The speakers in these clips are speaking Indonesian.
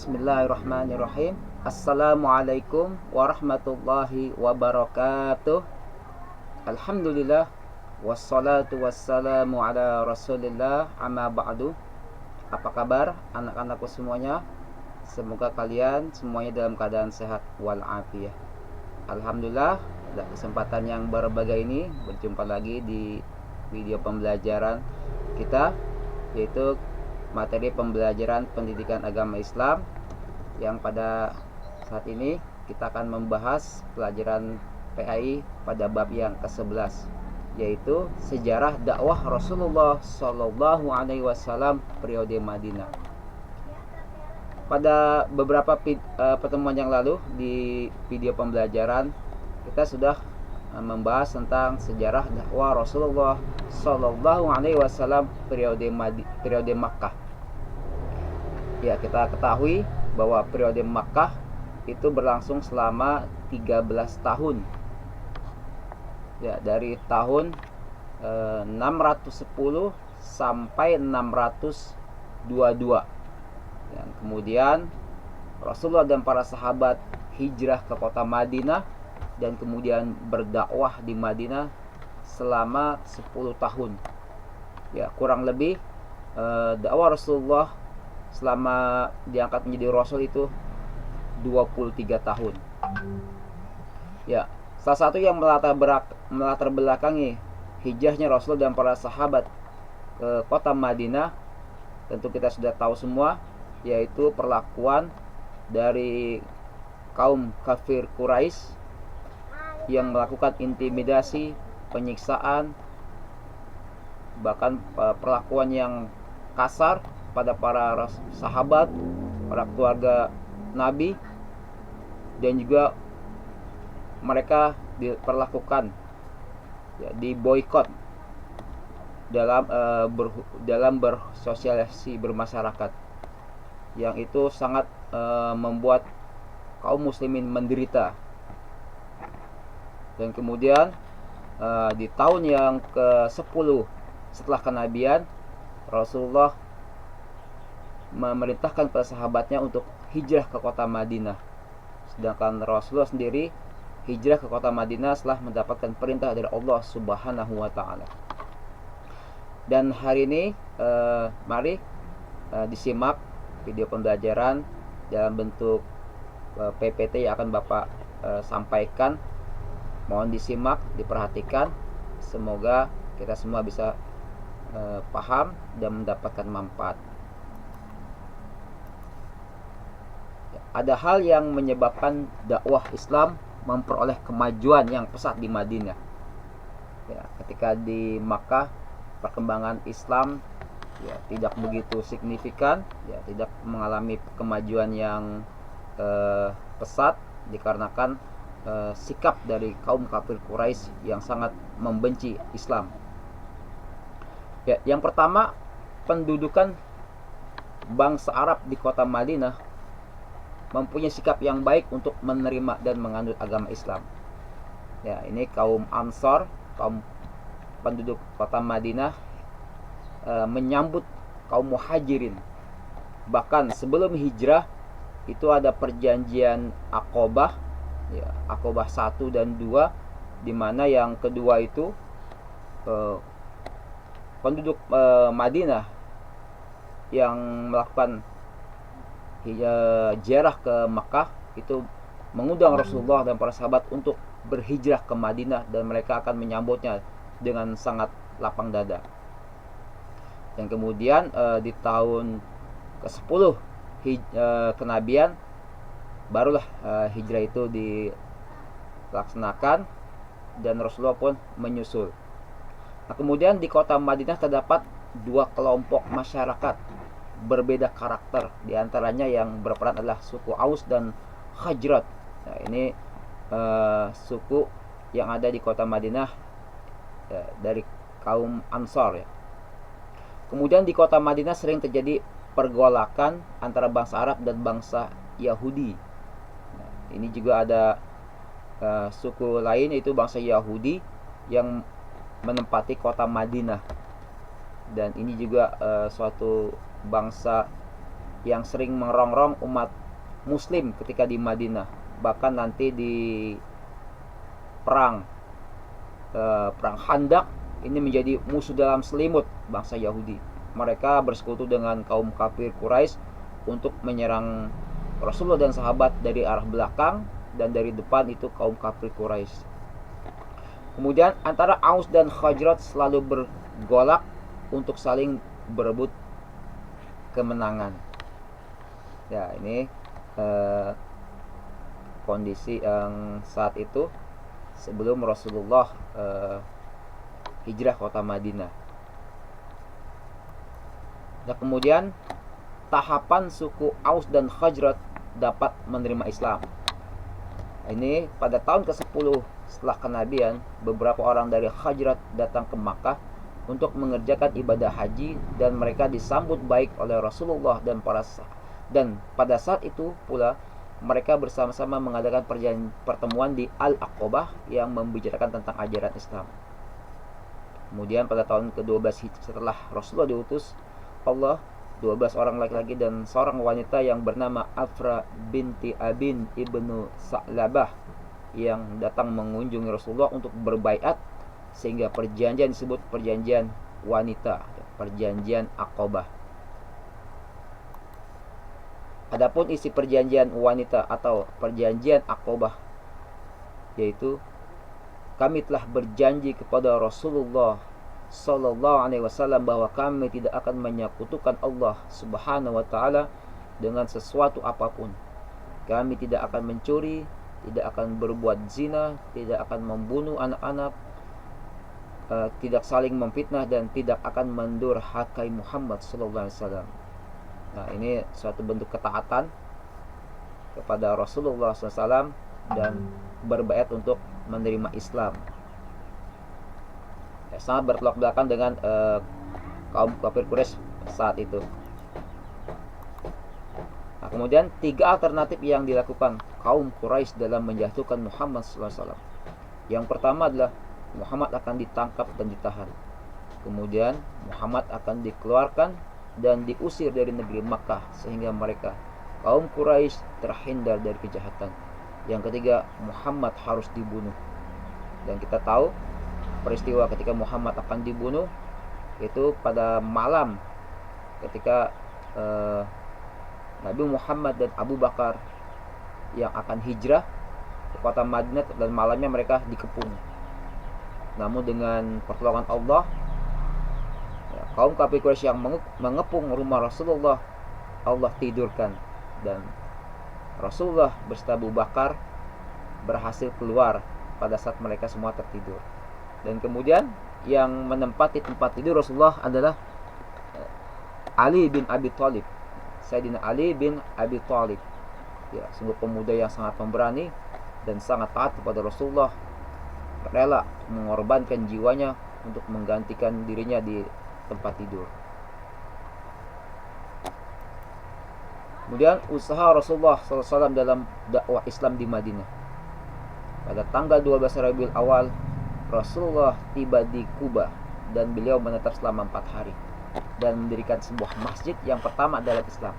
Bismillahirrahmanirrahim. Assalamualaikum warahmatullahi wabarakatuh. Alhamdulillah. Wassalatu wassalamu ala rasulillah. Amma ba'du. Apa kabar anak-anakku semuanya? Semoga kalian semuanya dalam keadaan sehat walafiat. Alhamdulillah, pada kesempatan yang berbahagia ini berjumpa lagi di video pembelajaran kita, yaitu materi pembelajaran pendidikan agama Islam, yang pada saat ini kita akan membahas pelajaran PAI pada bab yang ke-11, yaitu sejarah dakwah Rasulullah Shallallahu Alaihi Wasallam periode Madinah. Pada beberapa pertemuan yang lalu di video pembelajaran kita sudah membahas tentang sejarah dakwah Rasulullah Shallallahu Alaihi Wasallam periode Makkah. Ya, kita ketahui bahwa periode Makkah itu berlangsung selama 13 tahun. Ya, dari tahun 610 sampai 622. Dan kemudian Rasulullah dan para sahabat hijrah ke kota Madinah dan kemudian berdakwah di Madinah selama 10 tahun. Ya, kurang lebih dakwah Rasulullah selama diangkat menjadi Rasul itu 23 tahun. Ya, salah satu yang melatar belakangi hijrahnya Rasul dan para sahabat ke kota Madinah, tentu kita sudah tahu semua, yaitu perlakuan dari kaum kafir Quraisy yang melakukan intimidasi, penyiksaan, bahkan perlakuan yang kasar pada para sahabat, para keluarga Nabi, dan juga mereka diperlakukan, ya, diboikot dalam bersosialisasi bermasyarakat, yang itu sangat membuat kaum muslimin menderita. Dan kemudian di tahun yang ke-10 setelah kenabian, Rasulullah memerintahkan para sahabatnya untuk hijrah ke kota Madinah. Sedangkan Rasulullah sendiri hijrah ke kota Madinah setelah mendapatkan perintah dari Allah Subhanahu wa taala. Dan hari ini mari disimak video pembelajaran dalam bentuk PPT yang akan Bapak sampaikan. Mohon disimak, diperhatikan. Semoga kita semua bisa paham dan mendapatkan manfaat. Ada hal yang menyebabkan dakwah Islam memperoleh kemajuan yang pesat di Madinah. Ya, ketika di Makkah perkembangan Islam tidak begitu signifikan, tidak mengalami kemajuan yang pesat dikarenakan sikap dari kaum kafir Quraisy yang sangat membenci Islam. Ya, yang pertama, pendudukan bangsa Arab di kota Madinah mempunyai sikap yang baik untuk menerima dan menganut agama Islam. Ya, ini kaum Ansor, kaum penduduk kota Madinah menyambut kaum Muhajirin. Bahkan sebelum hijrah itu ada perjanjian Aqobah, ya, Aqobah 1 dan 2, di mana yang kedua itu penduduk Madinah yang melakukan hijrah ke Makkah itu mengundang Rasulullah dan para sahabat untuk berhijrah ke Madinah, dan mereka akan menyambutnya dengan sangat lapang dada. Dan kemudian di tahun ke-10 kenabian barulah hijrah itu dilaksanakan dan Rasulullah pun menyusul. Nah, kemudian di kota Madinah terdapat dua kelompok masyarakat berbeda karakter. Di antaranya yang berperan adalah suku Aus dan Khazraj. Nah, ini suku yang ada di kota Madinah dari kaum Ansar, ya. Kemudian di kota Madinah sering terjadi pergolakan antara bangsa Arab dan bangsa Yahudi. Nah, ini juga ada suku lain, yaitu bangsa Yahudi yang menempati kota Madinah. Dan ini juga suatu bangsa yang sering merongrong umat muslim ketika di Madinah. Bahkan nanti di perang Khandaq ini menjadi musuh dalam selimut bangsa Yahudi. Mereka bersekutu dengan kaum kafir Quraisy untuk menyerang Rasulullah dan sahabat dari arah belakang, dan dari depan itu kaum kafir Quraisy. Kemudian antara Aus dan Khazraj selalu bergolak untuk saling berebut kemenangan. Ya, ini kondisi yang saat itu sebelum Rasulullah hijrah kota Madinah. Dan kemudian tahapan suku Aus dan Khazraj dapat menerima Islam. Ini pada tahun ke-10 setelah kenabian, beberapa orang dari Khazraj datang ke Makkah untuk mengerjakan ibadah haji, dan mereka disambut baik oleh Rasulullah dan pada saat itu pula mereka bersama-sama mengadakan pertemuan di Al-Aqabah yang membicarakan tentang ajaran Islam. Kemudian pada tahun ke-12 setelah Rasulullah diutus Allah, 12 orang laki-laki dan seorang wanita yang bernama Afra binti Abin ibnu Sa'labah yang datang mengunjungi Rasulullah untuk berbaiat, sehingga perjanjian disebut perjanjian wanita, perjanjian Aqabah. Adapun isi perjanjian wanita atau perjanjian Aqabah yaitu, kami telah berjanji kepada Rasulullah sallallahu alaihi wasallam bahwa kami tidak akan menyekutukan Allah Subhanahu wa taala dengan sesuatu apapun. Kami tidak akan mencuri, tidak akan berbuat zina, tidak akan membunuh anak-anak, tidak saling memfitnah, dan tidak akan mendurhakai Muhammad sallallahu alaihi wasallam. Nah, ini suatu bentuk ketaatan kepada Rasulullah SAW dan berbaiat untuk menerima Islam. Sangat bertolak belakang dengan kaum kafir Quraisy saat itu. Nah, kemudian 3 alternatif yang dilakukan kaum Quraisy dalam menjatuhkan Muhammad SAW. Yang pertama adalah Muhammad akan ditangkap dan ditahan. Kemudian Muhammad akan dikeluarkan dan diusir dari negeri Makkah, sehingga mereka kaum Quraisy terhindar dari kejahatan. Yang ketiga, Muhammad harus dibunuh. Dan kita tahu peristiwa ketika Muhammad akan dibunuh itu pada malam ketika Nabi Muhammad dan Abu Bakar yang akan hijrah ke kota Madinah, dan malamnya mereka dikepung. Namun dengan pertolongan Allah, kaum kafir Quraisy yang mengepung rumah Rasulullah, Allah tidurkan, dan Rasulullah beserta Abu Bakar berhasil keluar pada saat mereka semua tertidur. Dan kemudian yang menempati tempat tidur Rasulullah adalah Ali bin Abi Thalib, Sayyidina Ali bin Abi Thalib. Ya, sungguh pemuda yang sangat pemberani dan sangat taat kepada Rasulullah, rela mengorbankan jiwanya untuk menggantikan dirinya di tempat tidur. Kemudian usaha Rasulullah SAW dalam dakwah Islam di Madinah. Pada tanggal 12 Rabiul Awal, Rasulullah tiba di Kuba dan beliau menetap selama 4 hari dan mendirikan sebuah masjid yang pertama dalam Islam.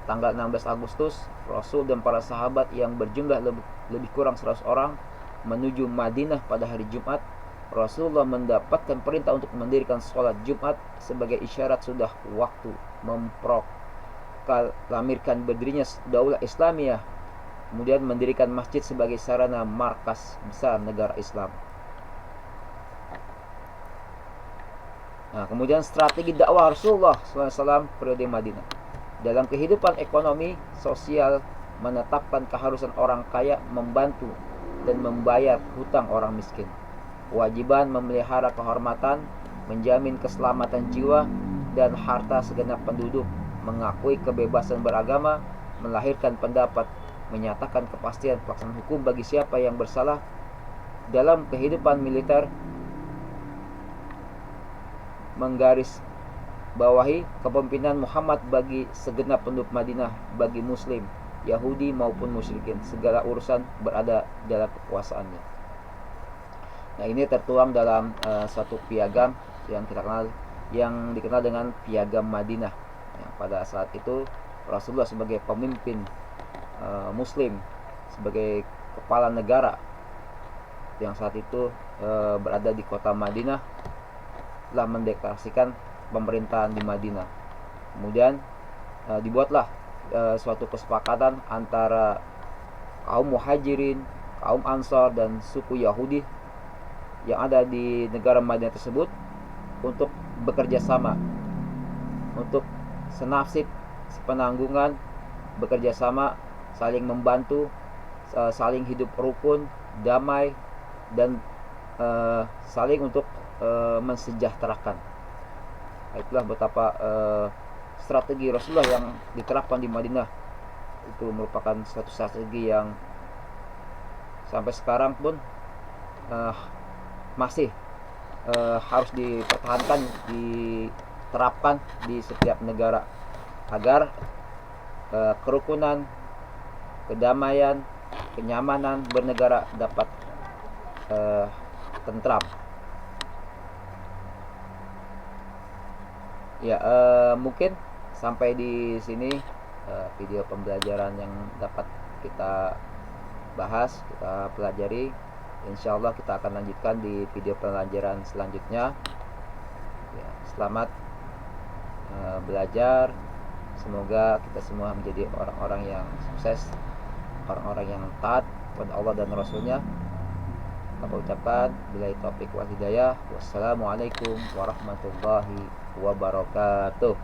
Tanggal 16 Agustus, Rasul dan para sahabat yang berjumlah lebih kurang 100 orang menuju Madinah pada hari Jumat. Rasulullah mendapatkan perintah untuk mendirikan sholat Jumat sebagai isyarat sudah waktu memproklamirkan berdirinya daulah Islamiyah, kemudian mendirikan masjid sebagai sarana markas besar negara Islam. Nah, kemudian strategi dakwah Rasulullah SAW periode Madinah. Dalam kehidupan ekonomi sosial, menetapkan keharusan orang kaya membantu dan membayar hutang orang miskin. Kewajiban memelihara kehormatan, menjamin keselamatan jiwa dan harta segenap penduduk, mengakui kebebasan beragama, melahirkan pendapat, menyatakan kepastian pelaksanaan hukum bagi siapa yang bersalah. Dalam kehidupan militer, menggaris bawahi kepemimpinan Muhammad bagi segenap penduduk Madinah, bagi muslim, Yahudi maupun musyrikin. Segala urusan berada dalam kekuasaannya. Nah, ini tertuang dalam suatu piagam yang dikenal dengan piagam Madinah. Ya. pada saat itu Rasulullah sebagai pemimpin Muslim, sebagai kepala negara yang saat itu berada di kota Madinah, telah mendeklarasikan pemerintahan di Madinah. Kemudian dibuatlah suatu kesepakatan antara kaum Muhajirin, kaum Ansar, dan suku Yahudi yang ada di negara Madinah tersebut untuk bekerja sama, untuk senasib, sepenanggungan, bekerja sama, saling membantu, saling hidup rukun, damai, dan saling untuk mensejahterakan. Itulah betapa strategi Rasulullah yang diterapkan di Madinah. Itu merupakan suatu strategi yang sampai sekarang pun masih harus dipertahankan, diterapkan di setiap negara agar kerukunan, kedamaian, kenyamanan bernegara dapat tentram. Ya, mungkin sampai di sini video pembelajaran yang dapat kita bahas, kita pelajari. Insyaallah kita akan lanjutkan di video pelajaran selanjutnya. Ya, selamat belajar. Semoga kita semua menjadi orang-orang yang sukses, orang-orang yang taat kepada Allah dan Rasulnya. Aku ucapkan billahi taufiq wal hidayah. Wassalamualaikum warahmatullahi wabarakatuh.